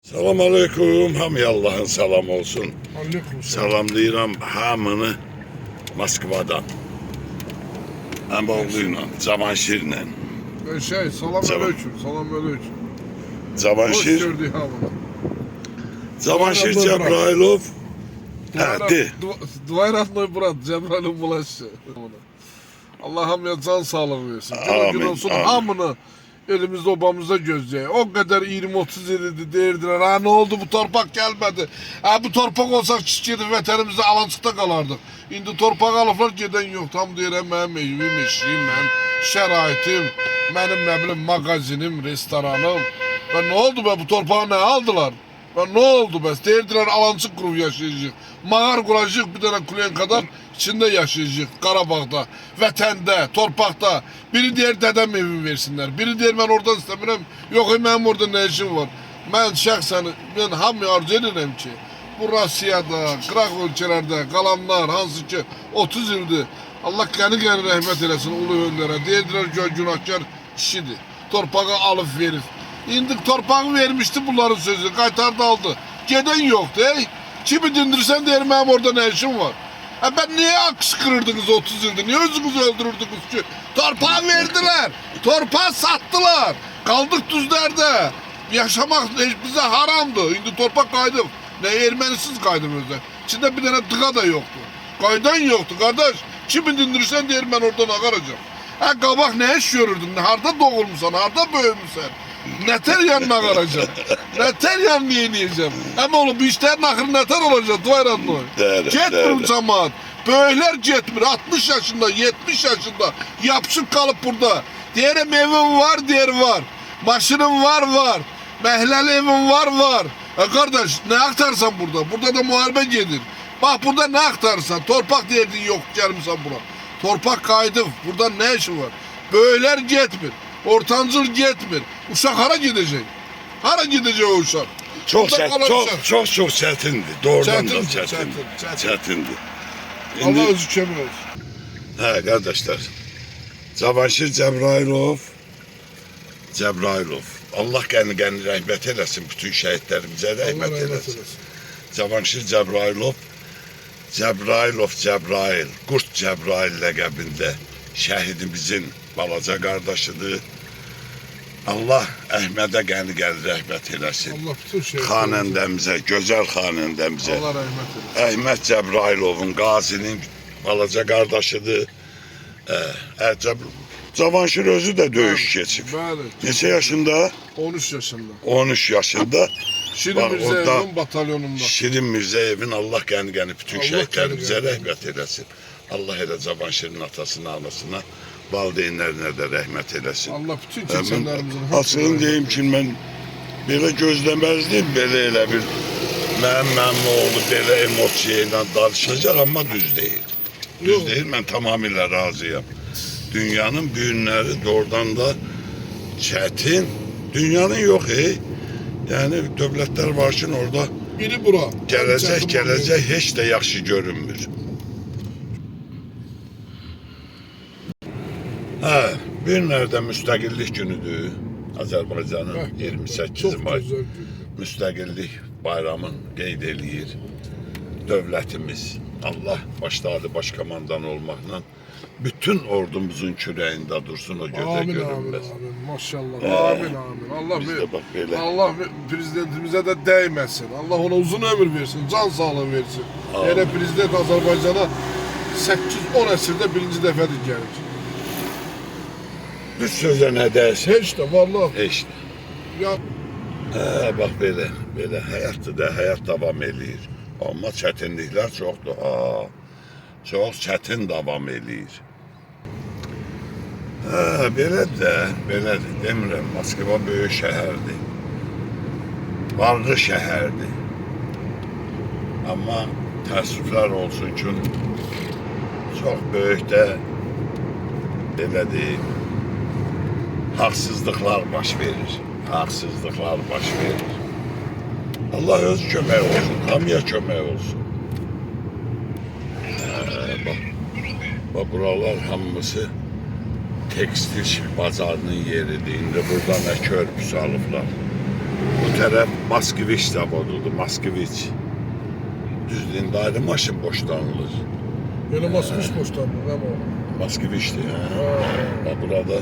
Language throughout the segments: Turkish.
Salam aleyküm, hamıya Allah'ın salam olsun. Aleyküm Salamlayıram hamını Moskvadan. Hem oğluyla, Cavanşir'le. Salam Salam. aleyküm, salam aleyküm. Hoş Cavanşir, gördük hamını. Cavanşir Doğru, Cebrailov. Ha, de. Duvayratlı bırak, Cebrail'in bulaşı. Allah hamıya can sağlığı versin. Amin, Bir gün olsun amin. hamını elimizde obamızda gözleye. O kadar 20-30 yılıydı derdiler. Ha ne oldu bu torpak gelmedi. Ha bu torpak olsak çiçeği veterimizde alancıkta kalardık. Şimdi torpak alıflar giden yok. Tam deyirəm mənim evim, eşiyim, mənim şəraitim, mənim ne bileyim magazinim, restoranım. Ben ne oldu be bu torpağı ne aldılar? Ben ne oldu be? Deyirdiler alancık kurup yaşayacak. Mağar kuracak bir tane kuleyen kadar içinde yaşayacak Qarabağda, vətəndə, torpaqda. Biri deyir dedem evimi versinler. Biri deyir ben oradan istemiyorum. Yok benim orada ne işim var? Ben şahsen ben hamı arzu edirəm ki bu Rusiyada, qıraq ölkələrdə qalanlar hansı ki 30 ildir Allah qəni rəhmət eləsin ulu önlərə. Deyirdilər ki günahkar kişidir. Torpağı alıp verir. İndi torpağı vermişti bunların sözü. Qaytardı aldı. Geden yoktu. Kimi dindirsen derim benim orada ne işim var? Ben niye kışkırırdınız 30 yıldır? Niye özünüzü öldürürdünüz ki? Torpağı verdiler. Torpağı sattılar. Kaldık düzlerde. Yaşamak bize haramdı. Şimdi torpak kaydım. Ne Ermenisiz kaydım özde. İçinde bir tane tıka da yoktu. Kaydan yoktu kardeş. Kimi dindirirsen derim ben oradan akaracağım. Kabak ne iş görürdün? Harda doğulmuşsan, harda büyümüşsen. Neter yanına karacağım. Neter yanına yiyeceğim. Ama oğlum bu işlerin ahırı neter olacak. Duvayran mı? Gitmiyor cemaat. Böyleler gitmiyor. 60 yaşında, 70 yaşında. Yapışıp kalıp burada. Diyelim evim var, diğer var. Maşınım var. Mehlel evim var. Kardeş ne aktarsan burada? Burada da muharebe gelir. Bak burada ne aktarsan. Torpak derdin yok gelmişsen buna. Torpak kaydı. Burada ne işi var? Böyleler gitmiyor. Ortancıl gitmiyor. Uşak hara gidecek? Hara gidecek o uşak? Çok Burada sert, kalacak. çok çetindi. Doğrudan da Çetin. çetindi. Allah özü kömür olsun. He kardeşler. Cavanşir Cebrailov. Allah qəni rəhmət eləsin bütün şəhidlərimizə Allah rəhmət rahmet eləsin. eylesin. Cavanşir Cebrail, Qurt Cebrail ləqəbində şəhidimizin balaca qardaşıdır. Allah Əhmədə qəni rəhmət eləsin. Allah bütün şey. Xanəndəmizə, gözəl xanəndəmizə. Allah rahmet eylesin. Əhməd Cəbrailovun, qazinin balaca qardaşıdır. Cavanşir özü də döyüş keçib. Bəli. Neçə yaşında? 13 yaşında. 13 yaşında. Şirin Var, Mirzəyevin orada batalyonunda. Şirin Mirzəyevin Allah qəni bütün Allah şəhidlərimizə qəni-qəni rəhmət eləsin. Allah elə Cavanşirin atasına, anasına, valideynlərinə də rəhmət eləsin. Allah bütün keçənlərimizin Açığın deyim ki, mən belə gözləməzdim, belə elə bir mənim oğlu belə emosiya ilə danışacaq, amma düz deyil. Düz Yok. deyil, mən tamamilə razıyam. Dünyanın büyünləri doğrudan da çətin. Dünyanın yok Yani dövlətlər var ki orada Biri bura. gələcək heç də yaxşı görünmür. Bir nerede müstəqillik günüdür. Azərbaycanın 28 Çok may güzel gün. müstəqillik bayramını qeyd eləyir dövlətimiz. Allah başladı başkomandan olmaqla bütün ordumuzun kürəyində dursun o gözə Amin. görünməz. Maşallah. Amin. Biz də bax belə. Allah prezidentimize de değmesin. Allah ona uzun ömür versin, can sağlığı versin. Amin. Yani prezident Azerbaycan'a 8-10 əsrdə birinci dəfədir gəlir. Düz sözə nə dərsin? Heç də vallahi. Heç də. Ya Bax belə həyat davam eləyir. Amma çətinliklər çoxdur. Çox çətin davam eləyir. Belədir. Demirəm, Moskva böyük şəhərdir. Varlı şəhərdir. Amma təəssüflər olsun ki, çox böyük də belə deyim, haqsızlıqlar baş verir. Allah öz kömək olsun, hamıya kömək olsun. Bax, buralar hamısı tekstil bazarının yeridir. İndi burada nə körpü salıblar. Bu taraf Moskviç zavodudur, Moskviç. Düzdür, ayrı maşın boşlanılır. Böyle Moskviç boşlanır ama o. Moskviç'tir. Bak burada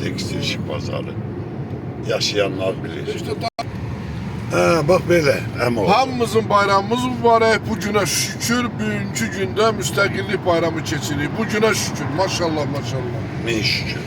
tekstil işi pazarı. Yaşayanlar bilir. İşte Bak böyle. hamımızın bayramımız mübarək. Bu günə şükür, bugünkü gündə müstəqillik bayramı keçirik. Bu günə şükür. Maşallah, maşallah. Min şükür.